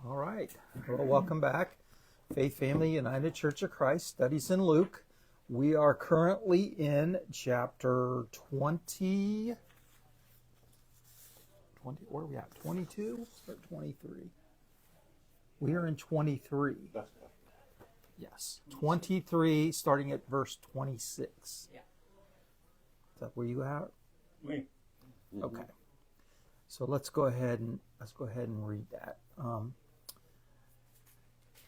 All right. Well, welcome back. Faith Family United Church of Christ, Studies in Luke. We are currently in chapter 20. Where are we at? 22 or 23? We are in 23. Yes. 23, starting at verse 26. Yeah. Is that where you are? Oui. Okay. So let's go ahead and read that.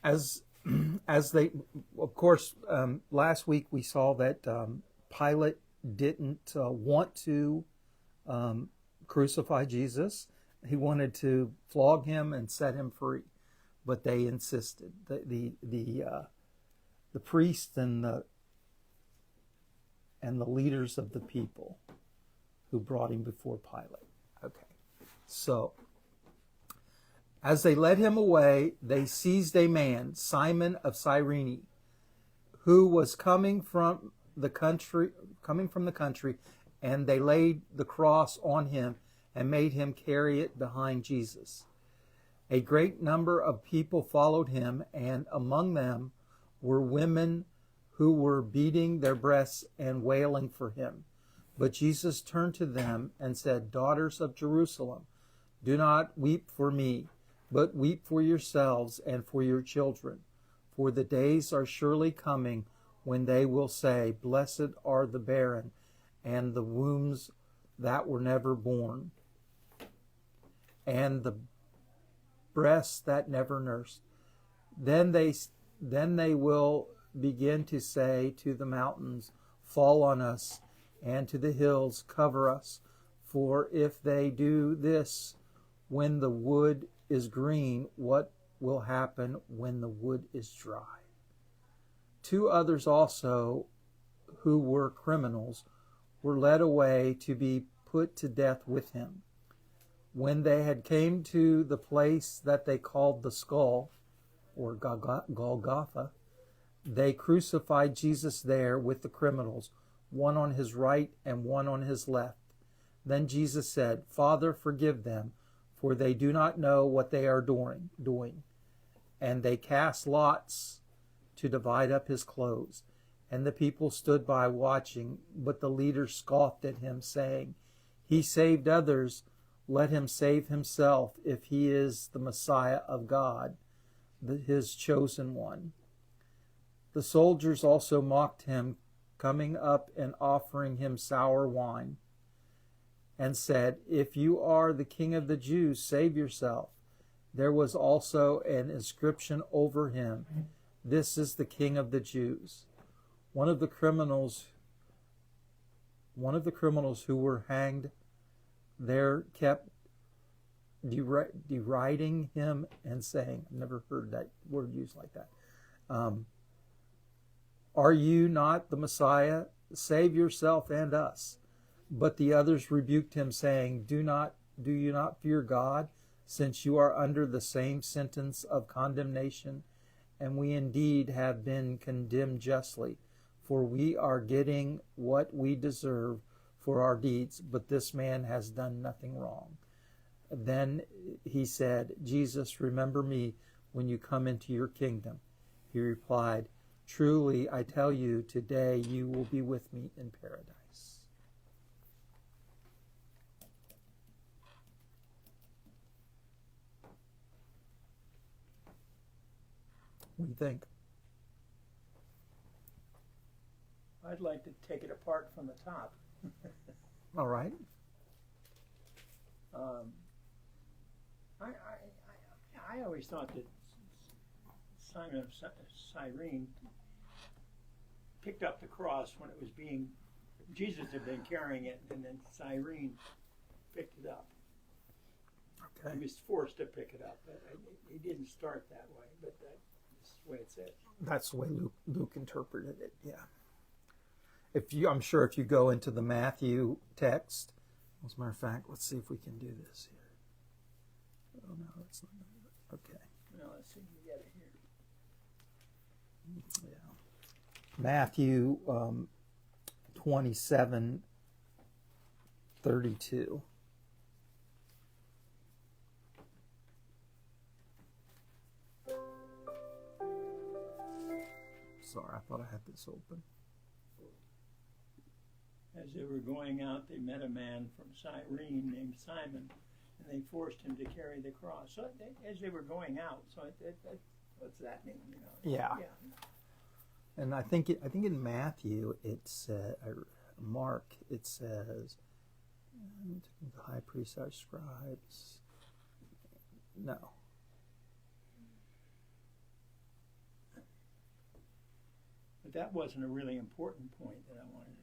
As they, of course, last week we saw that Pilate didn't want to crucify Jesus. He wanted to flog him and set him free, but they insisted. The priests and the leaders of the people who brought him before Pilate. Okay, so as they led him away, they seized a man, Simon of Cyrene, who was coming from the country, and they laid the cross on him and made him carry it behind Jesus. A great number of people followed him, and among them were women who were beating their breasts and wailing for him. But Jesus turned to them and said, "Daughters of Jerusalem, do not weep for me, but weep for yourselves and for your children. For the days are surely coming when they will say, 'Blessed are the barren and the wombs that were never born, and the breasts that never nursed.' Then they will begin to say to the mountains, 'Fall on us,' and to the hills, 'Cover us.' For if they do this when the wood is green, what will happen when the wood is dry?" Two others also, who were criminals, were led away to be put to death with him. When they had came to the place that they called the Skull, or Golgotha, they crucified Jesus there with the criminals, one on his right and one on his left. Then Jesus said, "Father, forgive them, for they do not know what they are doing." And they cast lots to divide up his clothes. And the people stood by watching, but the leaders scoffed at him, saying, "He saved others, let him save himself, if he is the Messiah of God, his chosen one." The soldiers also mocked him, coming up and offering him sour wine, and said, "If you are the King of the Jews, save yourself." There was also an inscription over him, "This is the King of the Jews." One of the criminals who were hanged there kept deriding him and saying, I've never heard that word used like that, "Are you not the Messiah? Save yourself and us." But the others rebuked him, saying, Do you not fear God, since you are under the same sentence of condemnation? And we indeed have been condemned justly, for we are getting what we deserve for our deeds, but this man has done nothing wrong. Then he said, "Jesus, remember me when you come into your kingdom." He replied, "Truly, I tell you, today you will be with me in paradise." What do you think? I'd like to take it apart from the top. All right. I always thought that Simon of Cyrene picked up the cross when it was being, Jesus had been carrying it, and then Cyrene picked it up. Okay. He was forced to pick it up. He didn't start that way, but that's the way it said. That's the way Luke interpreted it, yeah. I'm sure if you go into the Matthew text, as a matter of fact, let's see if we can do this here. Oh no, that's not okay. Well, let's see if we get it here. Yeah, Matthew 27:32. sorry, I thought I had this open. As they were going out, they met a man from Cyrene named Simon, and they forced him to carry the cross. So as they were going out, so what's that mean? You know? Yeah. And I think in Matthew Mark it says the high priests, our scribes. No. But that wasn't a really important point that I wanted to.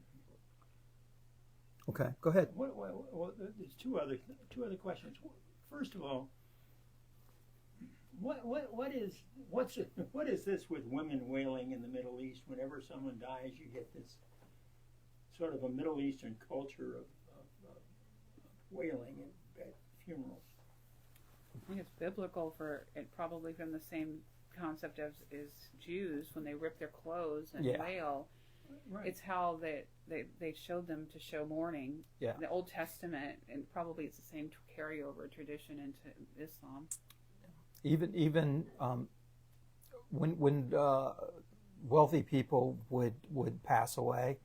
Okay, go ahead. Well, there's two other questions. First of all, what is this with women wailing in the Middle East? Whenever someone dies, you get this sort of a Middle Eastern culture of wailing at funerals. I think it's biblical probably from the same concept as Jews when they rip their clothes and wail. Right. It's how they showed them to show mourning. Yeah. The Old Testament, and probably it's the same carryover tradition into Islam. Even when wealthy people would pass away,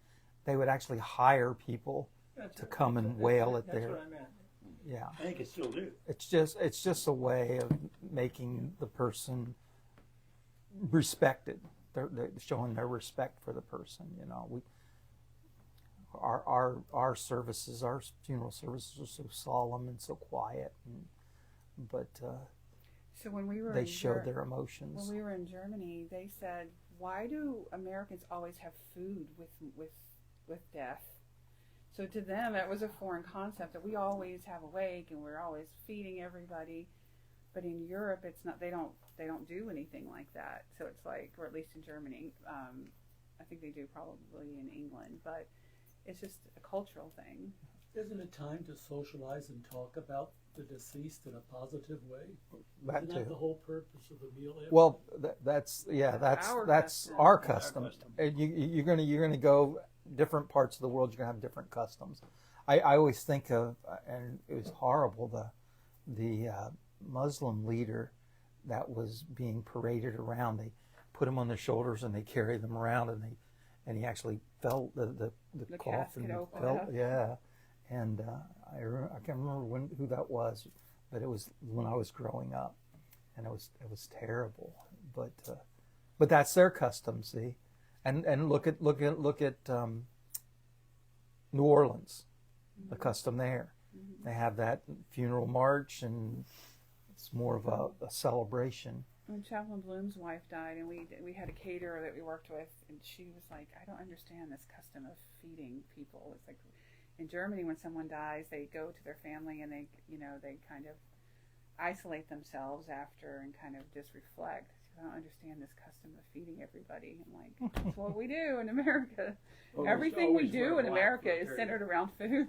they would actually hire people to come and wail at their. That's what I meant. Yeah. I think it still do. It's just a way of making the person respected. They're showing their respect for the person. You know, our services, our funeral services, are so solemn and so quiet, but so when we were they showed their emotions. When we were in Germany, they said, "Why do Americans always have food with death?" So to them, it was a foreign concept that we always have a wake and we're always feeding everybody. But in Europe, it's not. They don't do anything like that. So it's like, or at least in Germany, I think they do probably in England. But it's just a cultural thing. Isn't it time to socialize and talk about the deceased in a positive way? That Isn't too. that the whole purpose of the meal? Well, that's our custom. custom. And you're gonna go different parts of the world. You're gonna have different customs. I always think of, and it was horrible, the Muslim leader that was being paraded around. They put him on their shoulders and they carried them around, and he actually felt the coffin felt, yeah. And I can't remember who that was, but it was when I was growing up, and it was terrible. But that's their custom, see, and look at New Orleans, the custom there. Mm-hmm. They have that funeral march, and it's more of a celebration. When Chaplain Bloom's wife died, and we had a caterer that we worked with, and she was like, "I don't understand this custom of feeding people." It's like in Germany, when someone dies, they go to their family and they kind of isolate themselves after and kind of just reflect. I don't understand this custom of feeding everybody. I'm like, that's what we do in America. Well, Everything we do in America is centered around food.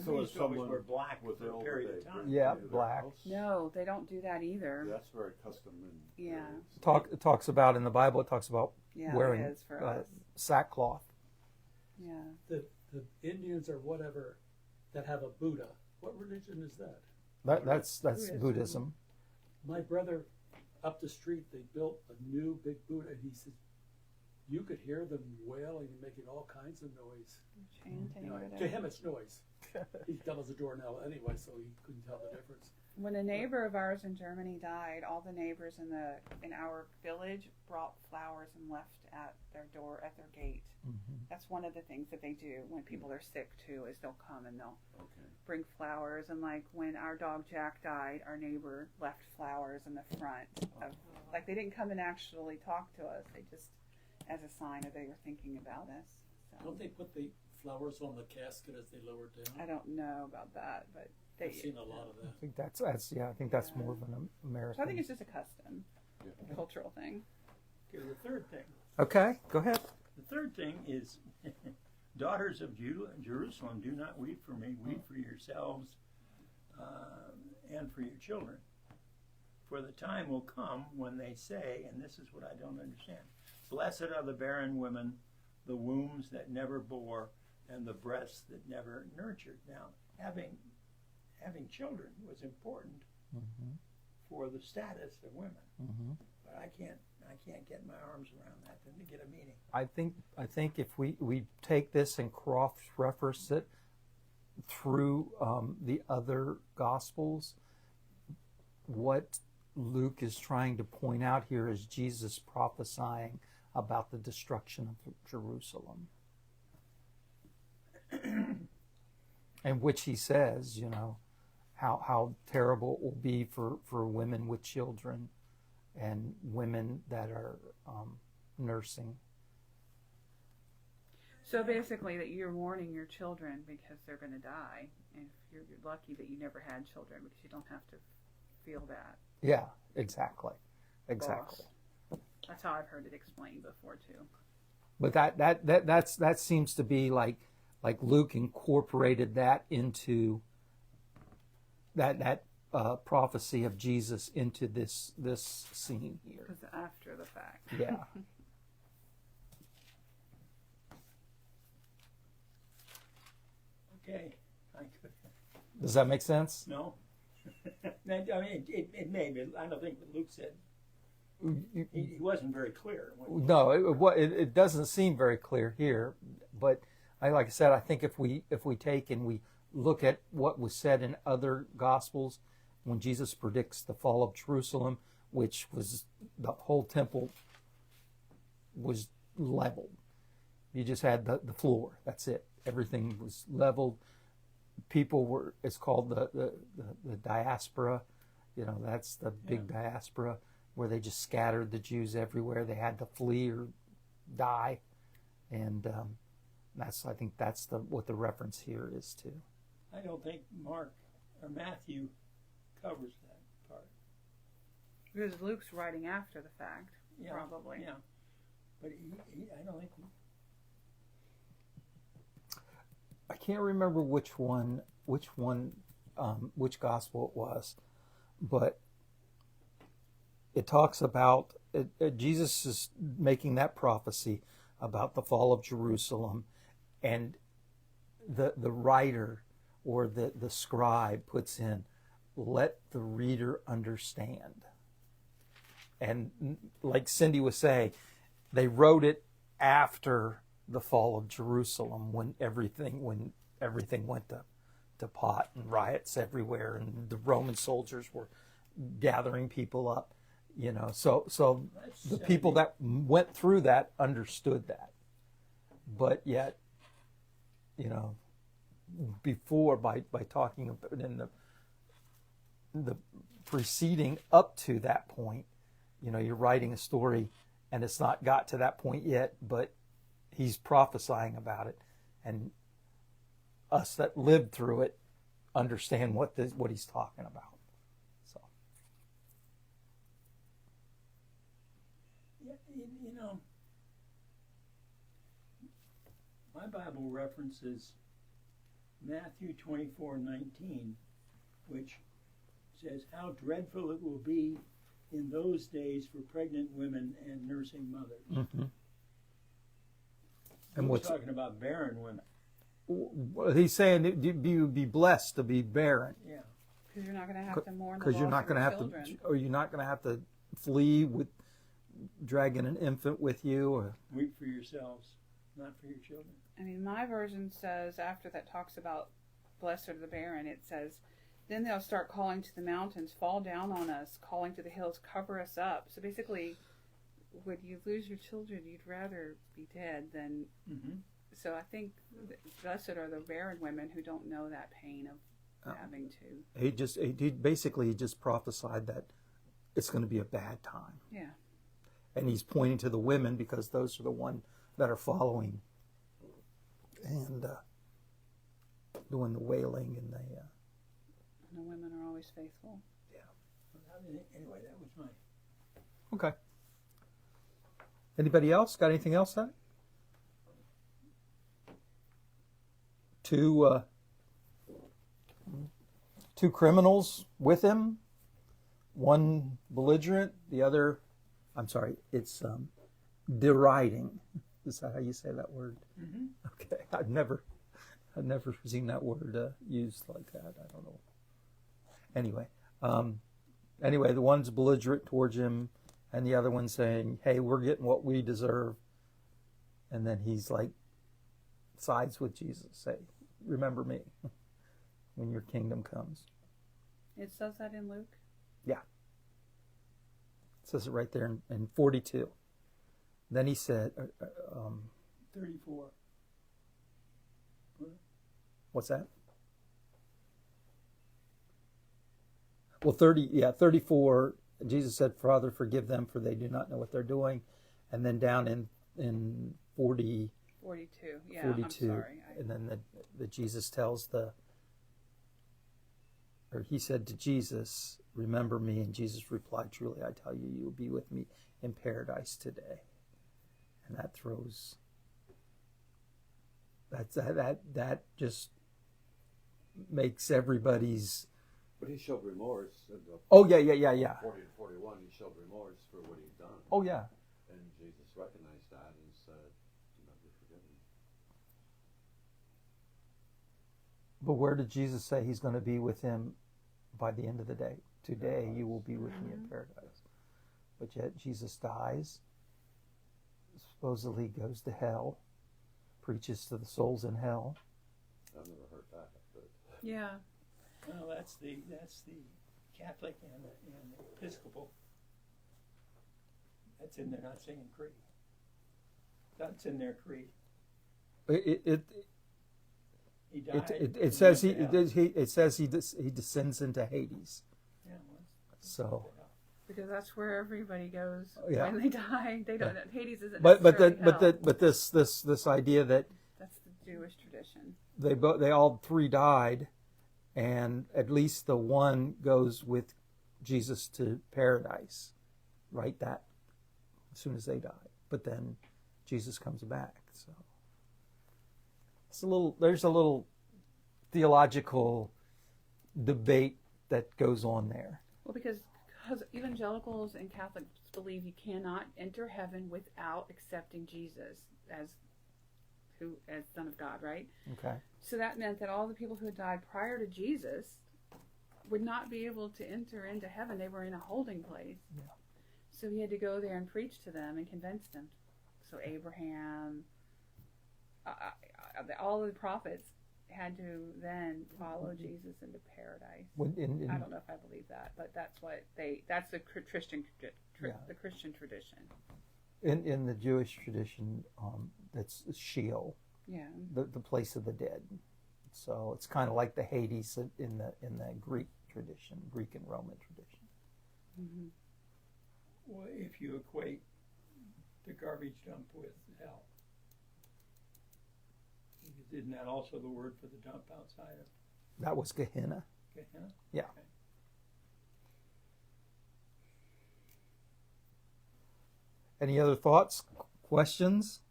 So is someone were black with for a the period of time. Yeah, black. No, they don't do that either. That's very custom. It talks about in the Bible. It talks about wearing it is for us. sackcloth. Yeah. The Indians or whatever that have a Buddha. What religion is that? That's Buddhism. My brother up the street, they built a new big Buddha, and he said you could hear them wailing and making all kinds of noise. Chanting. To him, it's noise. He's dumb as a doornail anyway, so he couldn't tell the difference. When a neighbor of ours in Germany died, all the neighbors in our village brought flowers and left at their gate. Mm-hmm. That's one of the things that they do when people are sick too, is they'll come and they'll bring flowers. And like when our dog Jack died, our neighbor left flowers in the front of, like, they didn't come and actually talk to us. They just, as a sign that they were thinking about us. So. Don't they put the flowers on the casket as they lower it down? I don't know about that, but I've seen a lot of that. I think that's more of an American. So I think it's just a custom, a cultural thing. Okay, the third thing. Okay, go ahead. The third thing is, daughters of Jerusalem, do not weep for me, weep for yourselves and for your children. For the time will come when they say, and this is what I don't understand, blessed are the barren women, the wombs that never bore, and the breasts that never nurtured. Now, having children was important for the status of women, but I I can't get my arms around that. Then to get a meaning. I think if we take this and cross-reference it through the other Gospels, what Luke is trying to point out here is Jesus prophesying about the destruction of Jerusalem. And which he says, you know, how terrible it will be for women with children and women that are nursing. So basically, that you're warning your children because they're going to die, and if you're lucky that you never had children because you don't have to feel that. Yeah, exactly. Exactly. Loss. That's how I've heard it explained before too. But that seems to be like Luke incorporated that into that prophecy of Jesus into this scene here. Because after the fact. Yeah. Okay. Does that make sense? No. I mean, it may, but I don't think what Luke said. He wasn't very clear. No, it doesn't seem very clear here. But like I said, I think if we take and we look at what was said in other Gospels, when Jesus predicts the fall of Jerusalem, which was the whole temple was leveled. You just had the floor. That's it. Everything was leveled. People were, it's called the diaspora. You know, that's the big diaspora where they just scattered the Jews everywhere. They had to flee or die. And I think that's what the reference here is to. I don't think Mark or Matthew covers that part. Because Luke's writing after the fact, Yeah, probably. Yeah. But I don't think... I can't remember which gospel it was, but it talks about Jesus is making that prophecy about the fall of Jerusalem, and the writer or the scribe puts in, "Let the reader understand." And like Cindy was saying, they wrote it after the fall of Jerusalem, when everything went to pot and riots everywhere, and the Roman soldiers were gathering people up, you know. So the people that went through that understood that, but yet, you know, before by talking about in the preceding up to that point, you know, you're writing a story and it's not got to that point yet, but he's prophesying about it, and us that lived through it understand what he's talking about. So, Yeah, you know, my Bible references Matthew 24:19, which says, "How dreadful it will be in those days for pregnant women and nursing mothers." mm-hmm. And what's talking about barren women? He's saying you be blessed to be barren. Yeah. Because you're not going to have to mourn the Because you're loss not of going to your have children. to, or you're not going to have to flee with dragging an infant with you, or Weep for yourselves, not for your children. I mean, my version says, after that talks about blessed are the barren, it says, then they'll start calling to the mountains, fall down on us, calling to the hills, cover us up. So basically, when you lose your children, you'd rather be dead than... Mm-hmm. So I think blessed are the barren women who don't know that pain of having to... he just prophesied that it's going to be a bad time. Yeah. And he's pointing to the women because those are the ones that are following and doing the wailing and And the women are always faithful. Anyway, that was mine. Okay. Anybody else? Got anything else on it? Two criminals with him, one belligerent, the other, I'm sorry, it's deriding. Is that how you say that word? Mm-hmm. Okay, I've never seen that word used like that. I don't know. Anyway, the one's belligerent towards him, and the other one saying, hey, we're getting what we deserve. And then he's like, sides with Jesus, say, remember me when your kingdom comes. It says that in Luke? Yeah. It says it right there in 42. Then he said, 34. what's that? Well, 34, Jesus said, Father, forgive them, for they do not know what they're doing. And then down in 42, Yeah, 42, I'm sorry. and then the Jesus tells he said to Jesus, remember me, and Jesus replied, truly I tell you, you will be with me in paradise today. And that throws, that just makes everybody's. But he showed remorse. In the Oh yeah. 40 to 41, he showed remorse for what he'd done. Oh yeah. And Jesus recognized that and said, do not be forgiven. But where did Jesus say he's going to be with him by the end of the day? Today you will be with me in paradise. But yet Jesus dies, supposedly goes to hell, preaches to the souls in hell. I've never heard that. But Yeah. Well, that's the Catholic and the Episcopal. That's in their not saying creed. That's in their creed. He died. It says he descends into Hades. Yeah, well, So. Because that's where everybody goes Yeah. when they die. They don't. Hades isn't But necessarily hell. this idea that That's the Jewish tradition. they all three died, and at least the one goes with Jesus to paradise, right? That as soon as they die, but then Jesus comes back. So there's a little theological debate that goes on there. Well, because evangelicals and Catholics believe you cannot enter heaven without accepting Jesus as Son of God, right? Okay. So that meant that all the people who had died prior to Jesus would not be able to enter into heaven. They were in a holding place. Yeah. So he had to go there and preach to them and convince them. So Abraham, all of the prophets had to then follow Jesus into paradise. I don't know if I believe that, but that's the Christian the Christian tradition. In the Jewish tradition, that's Sheol, Yeah. the place of the dead. So it's kind of like the Hades in the Greek tradition, Greek and Roman tradition. Mm-hmm. well, if you equate the garbage dump with hell, isn't that also the word for the dump outside of That was Gehenna. Gehenna? Yeah. Okay. Any other thoughts, questions?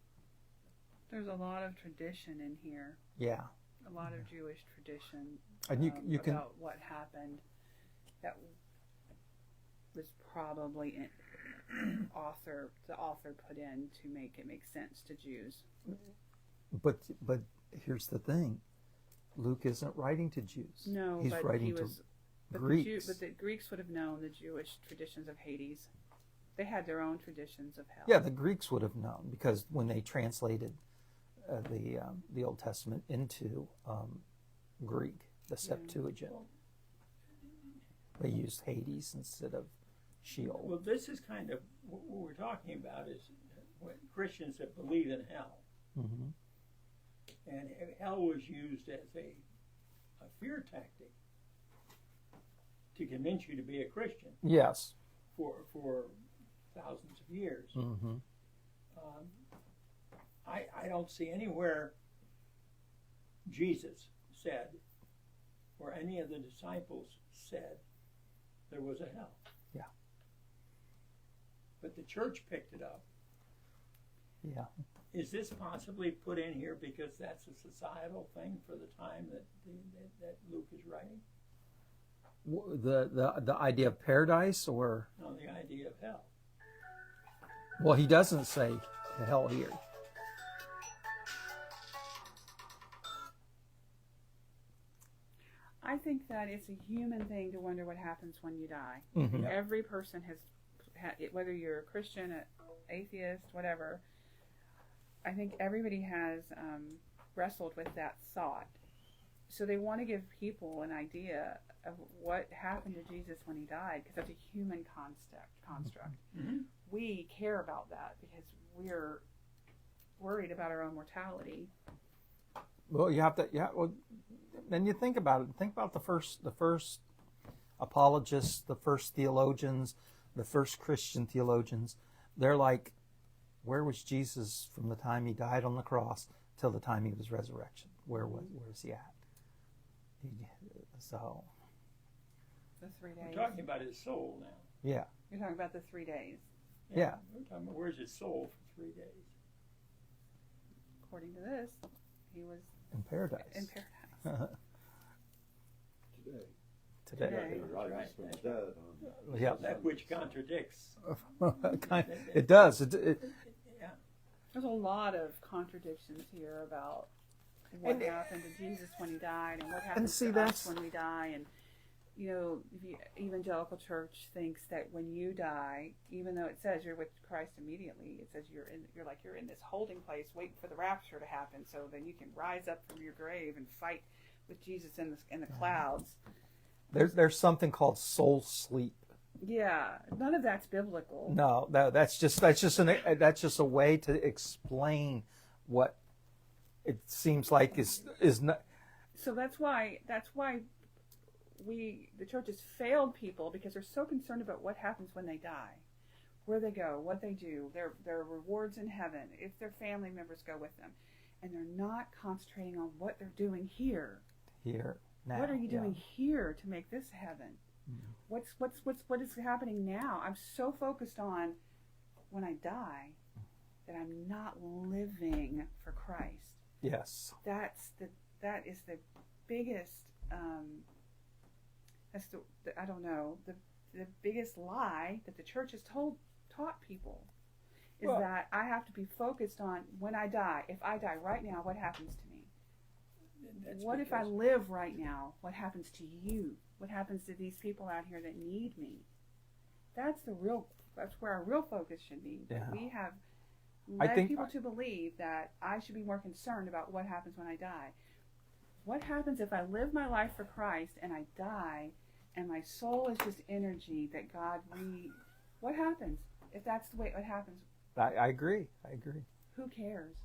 There's a lot of tradition in here. Yeah. A lot of Jewish tradition. And you can about what happened that was probably the author put in to make it make sense to Jews. but here's the thing. Luke isn't writing to Jews. No, he's but writing he to was. Greeks. But the Greeks would have known the Jewish traditions of Hades. They had their own traditions of hell. Yeah, the Greeks would have known because when they translated the Old Testament into Greek, the Septuagint, they used Hades instead of Sheol. Well, this is kind of what we're talking about is what Christians that believe in hell. Mm-hmm. And hell was used as a fear tactic to convince you to be a Christian Yes. for thousands of years. Mm-hmm. I don't see anywhere Jesus said or any of the disciples said there was a hell. Yeah. But the church picked it up. Yeah. Is this possibly put in here because that's a societal thing for the time that Luke is writing? The idea of paradise, or No, the idea of hell. well, he doesn't say hell here. I think that it's a human thing to wonder what happens when you die. Mm-hmm. Every person whether you're a Christian, an atheist, whatever, I think everybody has wrestled with that thought. So they want to give people an idea of what happened to Jesus when he died, because that's a human construct. Mm-hmm. We care about that because we're worried about our own mortality. Well, you have to. Yeah. Well, then you think about it. Think about the first apologists, the first theologians, the first Christian theologians. They're like, where was Jesus from the time he died on the cross till the time he was resurrection? Where was he at? So The 3 days. We're talking about his soul now. yeah, You're talking about the 3 days. Yeah. We're talking about where's his soul for 3 days. According to this, he was in paradise. in paradise. Today. Today. He rises from the dead on Yeah. That which contradicts. It does. Yeah. There's a lot of contradictions here about what happened to Jesus when he died and what happens see, to that's- us when we die. And, you know, the evangelical church thinks that when you die, even though it says you're with Christ immediately, it says you're in this holding place waiting for the rapture to happen, so then you can rise up from your grave and fight with Jesus in the clouds. There's something called soul sleep. Yeah, none of that's biblical. No, that's just a way to explain what it seems like is not. So that's why the church has failed people, because they're so concerned about what happens when they die, where they go, what they do, their rewards in heaven, if their family members go with them, and they're not concentrating on what they're doing here. Here now. What are you doing here to make this heaven? Mm-hmm. What is happening now? I'm so focused on when I die that I'm not living for Christ. Yes. That is the biggest the biggest lie that the church has taught people is that I have to be focused on when I die. If I die right now, what happens to me? What if I live right now? What happens to you? What happens to these people out here that need me? That's where our real focus should be. Yeah. We have I led think people to believe that I should be more concerned about what happens when I die. What happens if I live my life for Christ and I die and my soul is just energy that God what happens if that's the way it happens? I agree. Who cares?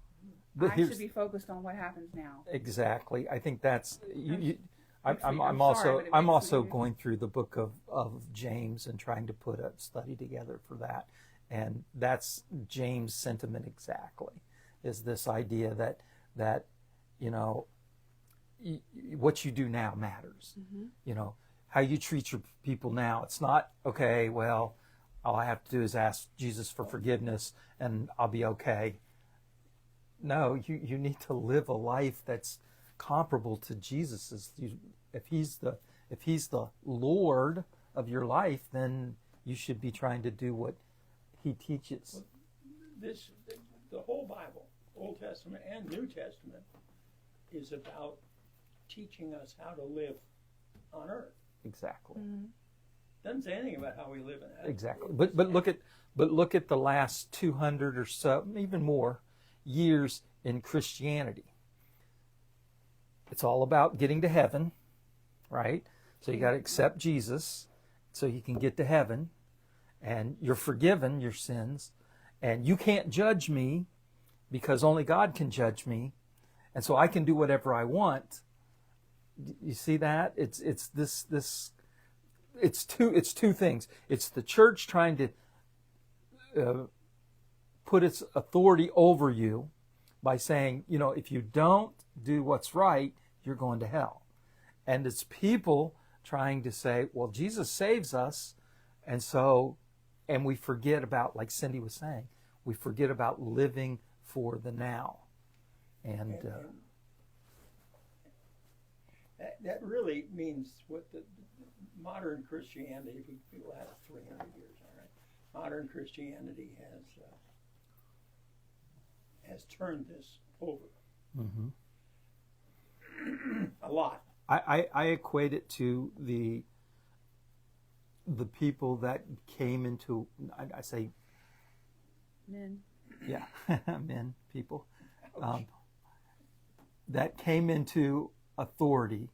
But I should be focused on what happens now. Exactly. I think that's you. I'm I'm also sorry, but it I'm makes also me- going through the book of James and trying to put a study together for that, and that's James' sentiment exactly. Is this idea that you know what you do now matters. Mm-hmm. You know how you treat your people now. It's not okay. Well, all I have to do is ask Jesus for forgiveness and I'll be okay. No, you need to live a life that's comparable to Jesus's. If he's the Lord of your life, then you should be trying to do what he teaches. The whole Bible, Old Testament and New Testament, is about teaching us how to live on earth. Exactly. Mm-hmm. Doesn't say anything about how we live in heaven. Exactly. But look at the last 200 or so, even more, years in Christianity. It's all about getting to heaven, right? So you got to accept Jesus so you can get to heaven, and you're forgiven your sins, and you can't judge me because only God can judge me, and so I can do whatever I want. You see that? It's two things. It's the church trying to put its authority over you by saying, you know, if you don't do what's right, you're going to hell. And it's people trying to say, well, Jesus saves us, and we forget about, like Cindy was saying, we forget about living for the now. And that really means what the modern Christianity, we will have 300 years, all right? Modern Christianity has turned this over. mm-hmm. A lot. I equate it to the people that came into, I say, Men. yeah, men, people, that came into authority.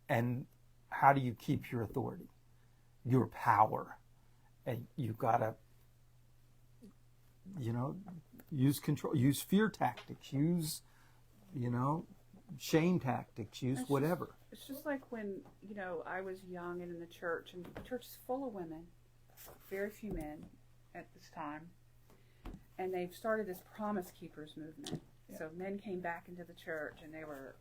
And how do you keep your authority? Your power. And you gotta, use control, use fear tactics, use, shame tactics, use whatever. It's just like when, I was young and in the church, and the church is full of women, very few men at this time. And they've started this Promise Keepers movement. Yeah. So men came back into the church and they were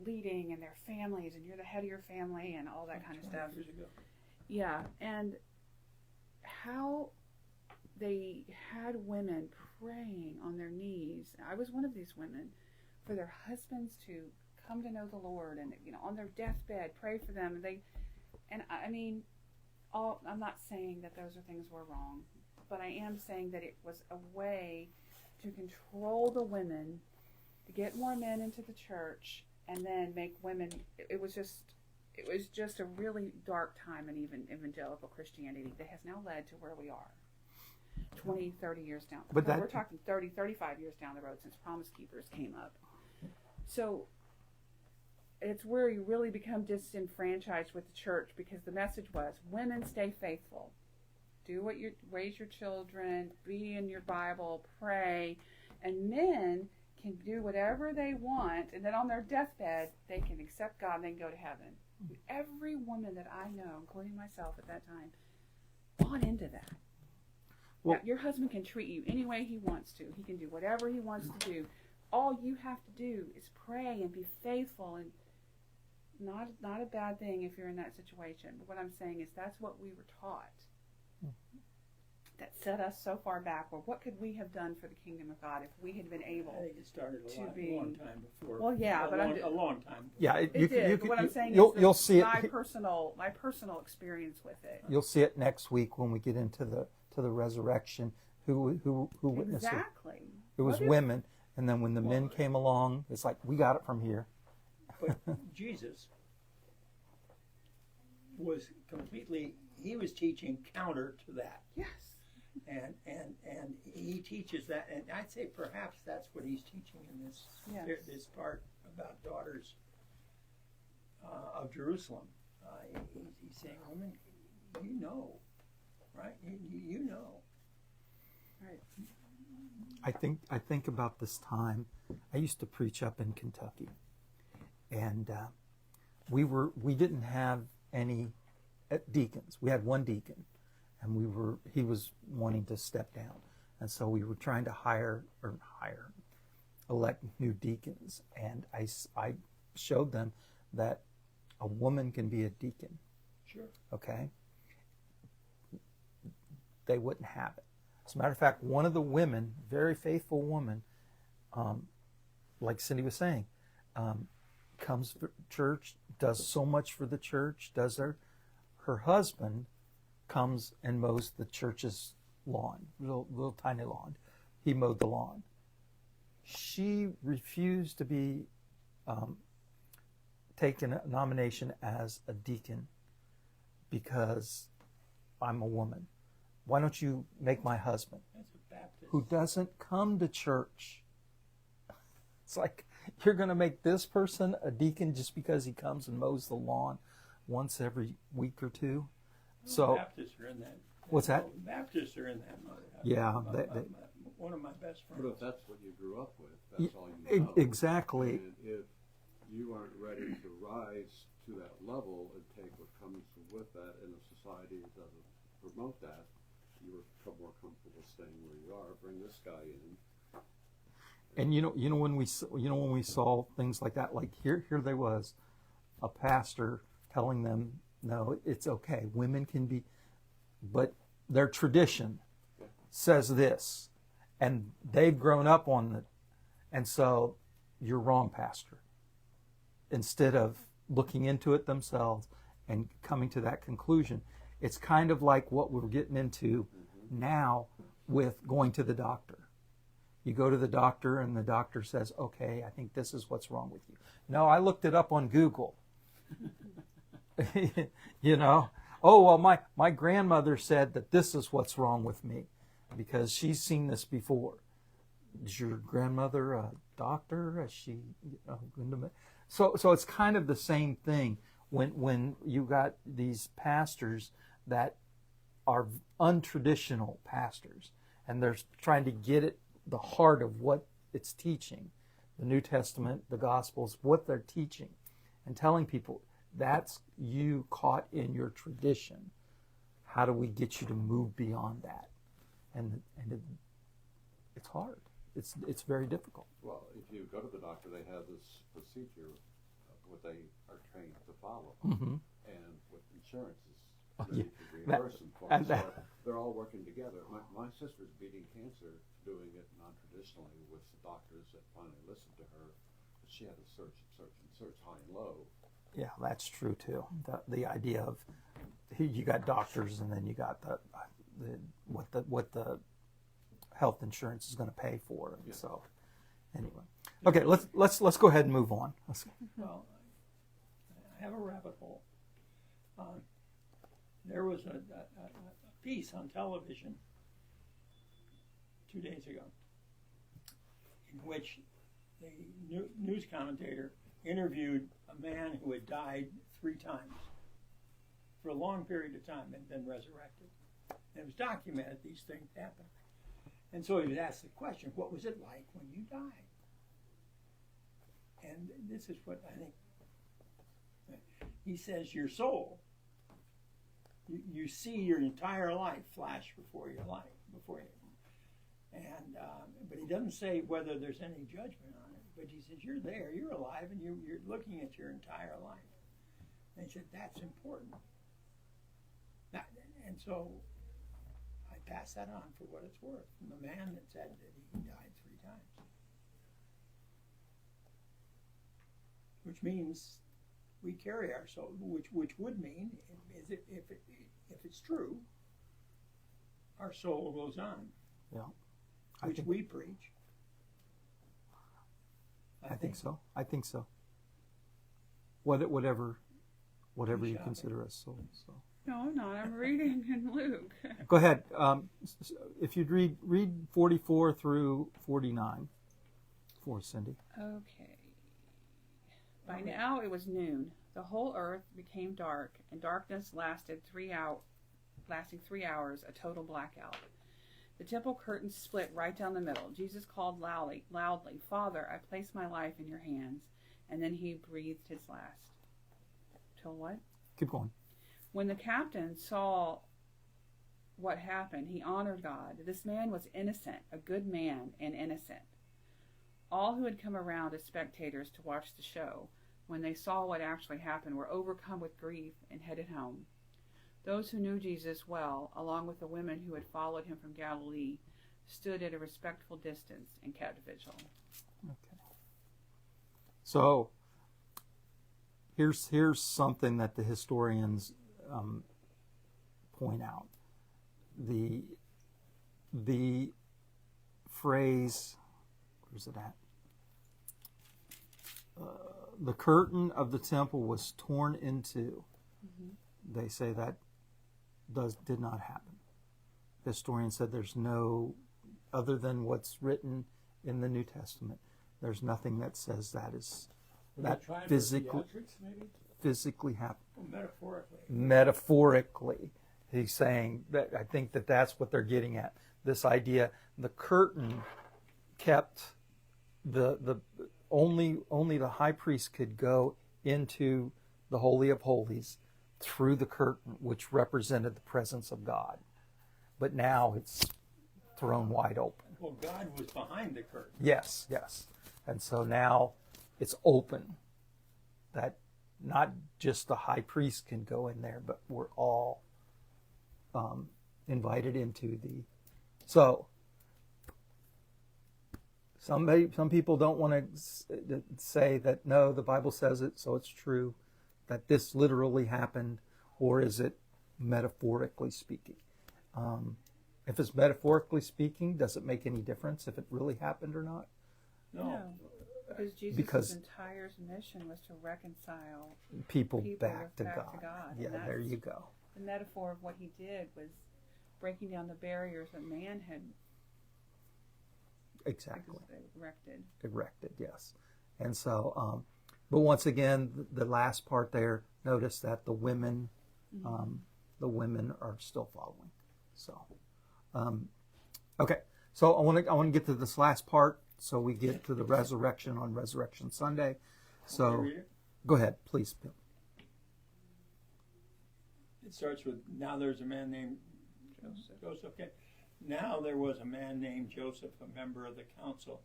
leading in their families, and you're the head of your family and all that kind of stuff. Years ago. Yeah, and how they had women praying on their knees. I was one of these women, for their husbands to come to know the Lord, and on their deathbed pray for them. And I'm not saying that those are things were wrong, but I am saying that it was a way to control the women, to get more men into the church, and then make women. It was just a really dark time in even evangelical Christianity that has now led to where we are 20, 30 years down. But we're talking 30, 35 years down the road since Promise Keepers came up. So it's where you really become disenfranchised with the church, because the message was, women, stay faithful. Raise your children, be in your Bible, pray, and men can do whatever they want, and then on their deathbed, they can accept God and they can go to heaven. Every woman that I know, including myself at that time, bought into that. Well, now, your husband can treat you any way he wants to. He can do whatever he wants to do. All you have to do is pray and be faithful, and not a bad thing if you're in that situation. But what I'm saying is that's what we were taught. That set us so far back. Well, what could we have done for the kingdom of God if we had been able? I think it started a long time before. Well, yeah, a long time before. Yeah, it did. But what I'm saying you'll see my personal experience with it. You'll see it next week when we get into the resurrection. Who witnessed it? Exactly. It was women, and then when the men came along, it's like, we got it from here. But Jesus was completely. He was teaching counter to that. Yes. And he teaches that, and I'd say perhaps that's what he's teaching in this part about daughters of Jerusalem. He's saying, women, right? You know. Right. I think about this time. I used to preach up in Kentucky, and we didn't have any deacons. We had one deacon, and he was wanting to step down, and so we were trying to elect new deacons, and I showed them that a woman can be a deacon. Sure. Okay. They wouldn't have it. As a matter of fact, one of the women, very faithful woman, like Cindy was saying, comes to church, does so much for the church, her husband comes and mows the church's lawn, little tiny lawn. He mowed the lawn. She refused to be taken a nomination as a deacon because I'm a woman. Why don't you make my husband, who doesn't come to church? It's like, you're going to make this person a deacon just because he comes and mows the lawn once every week or two? So Baptists are in that. What's that? Baptists are in that mode. Yeah. One of my best friends. But if that's what you grew up with, that's all you know. Exactly. And if you aren't ready to rise to that level and take what comes with that in a society that doesn't promote that, you're more comfortable staying where you are. Bring this guy in. And when we saw things like that, like here there was a pastor telling them, no, it's okay, women can be, but their tradition says this, and they've grown up on it, and so you're wrong, pastor. Instead of looking into it themselves and coming to that conclusion, it's kind of like what we're getting into now with going to the doctor. You go to the doctor and the doctor says, okay, I think this is what's wrong with you. No, I looked it up on Google. oh, well, my grandmother said that this is what's wrong with me because she's seen this before. Is your grandmother a doctor? Is she so it's kind of the same thing when you got these pastors that are untraditional pastors, and they're trying to get at the heart of what it's teaching, the New Testament, the Gospels, what they're teaching, and telling people that's you caught in your tradition. How do we get you to move beyond that? And it's hard. It's very difficult. Well, if you go to the doctor, they have this procedure of what they are trained to follow, Mm-hmm. and what insurance is Oh, ready yeah. to reimburse them for. and So that- they're all working together. My sister's beating cancer, doing it non-traditionally with the doctors that finally listened to her. But she had to search high and low. Yeah, that's true too. The idea of you got doctors and then you got the what the health insurance is going to pay for, and Yeah. so anyway, okay, let's go ahead and move on. Well, I have a rabbit hole. There was a piece on television 2 days ago in which the news commentator interviewed a man who had died 3 times for a long period of time and been resurrected. And it was documented these things happen. And so he was asked the question, what was it like when you died? And this is what I think. He says, your soul, you see your entire life flash before you. And but he doesn't say whether there's any judgment on it. But he says, you're there, you're alive, and you're looking at your entire life. And he said, that's important. And so I pass that on for what it's worth from the man that said that he died 3 times. Which means we carry our soul, which would mean, is if it's true, our soul goes on. Yeah, Which we preach. I think so. I think so. Whatever you shopping. consider a soul. So No, I'm not. I'm reading in Luke. go ahead. If you'd read 44 through 49 for Cindy. Okay. By now it was noon. The whole earth became dark, and darkness lasting 3 hours, a total blackout. The temple curtain split right down the middle. Jesus called loudly, Father, I place my life in your hands. And then he breathed his last. Till what? Keep going. When the captain saw what happened, he honored God. This man was innocent, a good man and innocent. All who had come around as spectators to watch the show, when they saw what actually happened, were overcome with grief and headed home. Those who knew Jesus well, along with the women who had followed him from Galilee, stood at a respectful distance and kept vigil. Okay. So here's something that the historians point out. The phrase, where's it at? The curtain of the temple was torn in two. Mm-hmm. They say that did not happen. Historians said there's no, other than what's written in the New Testament, there's nothing that says that is that physically happened. Well, Metaphorically, he's saying that. I think that's what they're getting at. This idea, the curtain kept the only the high priest could go into the Holy of Holies through the curtain, which represented the presence of God. But now it's thrown wide open. Well, God was behind the curtain. Yes. And so now it's open, that not just the high priest can go in there, but we're all invited into the. So some people don't want to say that, no, the Bible says it, so it's true, that this literally happened, or is it metaphorically speaking? If it's metaphorically speaking, does it make any difference if it really happened or not? No. Because Jesus' entire mission was to reconcile people back to God. God. Yeah, there you go. the metaphor of what he did was breaking down the barriers that man had Exactly. erected. Yes. And so, but once again, the last part there, notice that the women are still following. So, okay. So I want to get to this last part. So we get to the resurrection on Resurrection Sunday. So Can I read it? go ahead, please, Bill. It starts with, now there's a man named Joseph. Okay. Now there was a man named Joseph, a member of the council,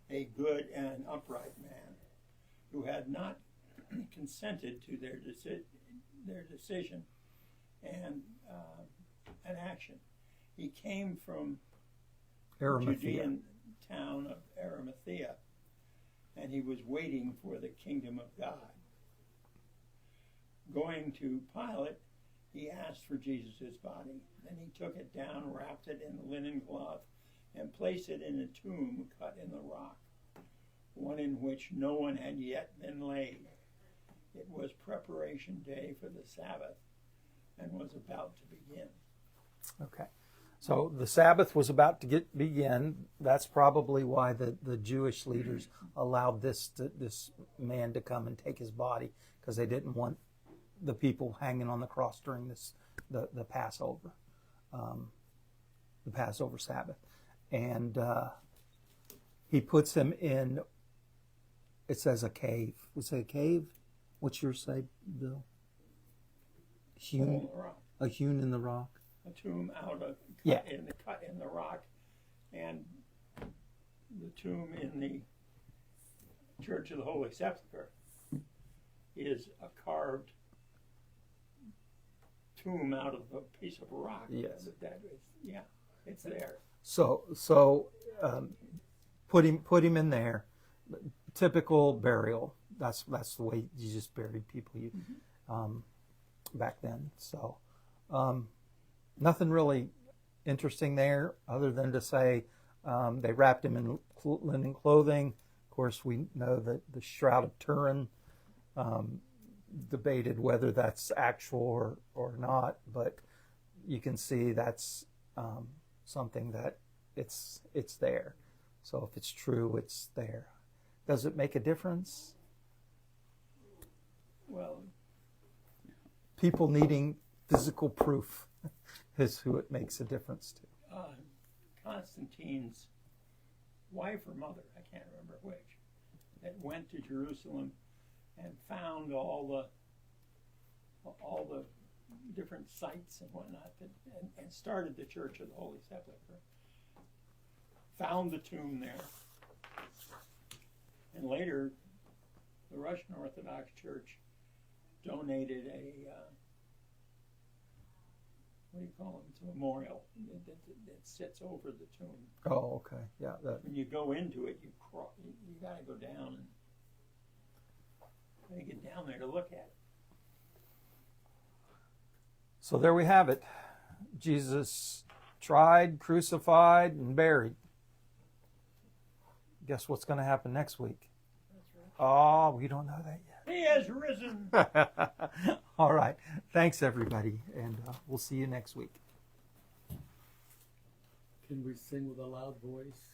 a good and upright man, who had not consented to their decision and an action. He came from Arimathea. Judean town of Arimathea, and he was waiting for the kingdom of God. Going to Pilate, he asked for Jesus' body. Then he took it down, wrapped it in a linen cloth, and placed it in a tomb cut in the rock, one in which no one had yet been laid. It was preparation day for the Sabbath and was about to begin. Okay. So the Sabbath was about to begin. That's probably why the Jewish leaders allowed this man to come and take his body, because they didn't want the people hanging on the cross during the Passover, the Passover Sabbath. And he puts him in, it says a cave. Was it a cave? What's yours say, Bill? Hewn, a hewn in the rock. A tomb cut in the rock, and the tomb in the Church of the Holy Sepulchre is a carved tomb out of a piece of rock. Yes. It's there. So put him in there. Typical burial. That's the way you just buried people back then. So nothing really interesting there, other than to say they wrapped him in linen clothing. Of course, we know that the Shroud of Turin debated whether that's actual or not, but you can see that's something that it's there. So if it's true, it's there. Does it make a difference? Well, people needing physical proof is who it makes a difference to. Constantine's wife or mother, I can't remember which, that went to Jerusalem and found all the different sites and whatnot, and started the Church of the Holy Sepulchre. Found the tomb there, and later the Russian Orthodox Church donated what do you call it? It's a memorial that sits over the tomb. Oh, okay, yeah. When you go into it, you got to go down and get down there to look at it. So there we have it. Jesus tried, crucified, and buried. Guess what's going to happen next week? Oh, we don't know that yet. He has risen. All right. Thanks, everybody, and we'll see you next week. Can we sing with a loud voice?